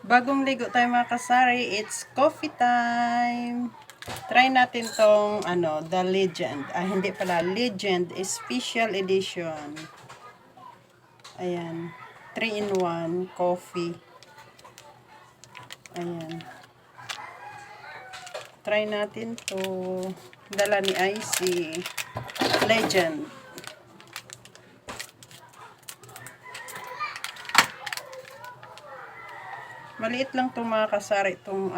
Bagong ligo tayo mga kasari, it's coffee time. Try natin tong The Legend. Hindi pala, Legend Special Edition. Ayan. 3-in-1 coffee. Ayan. Try natin to. Dala ni IC. Legend. Maliit lang itong mga kasari, itong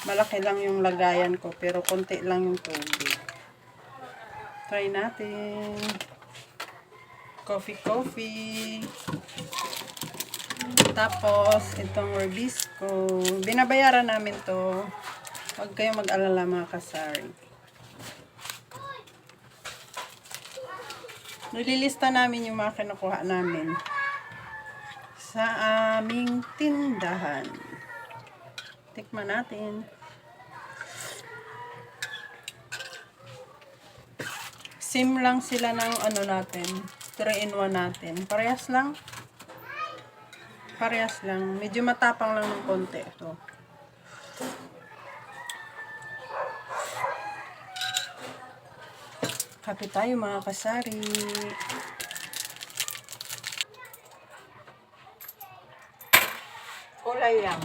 malaki lang yung lagayan ko, pero konti lang yung tubig. Try natin. Coffee. Tapos, itong Orbisco. Binabayaran namin to. Huwag kayong mag-alala mga kasari. Nililista namin yung mga kinukuha namin sa aming tindahan. Tikman natin. Sim lang sila ng natin. 3-in-1 natin. Parehas lang. Medyo matapang lang ng konti ito. Kape tayo mga kasari. Kulay lang.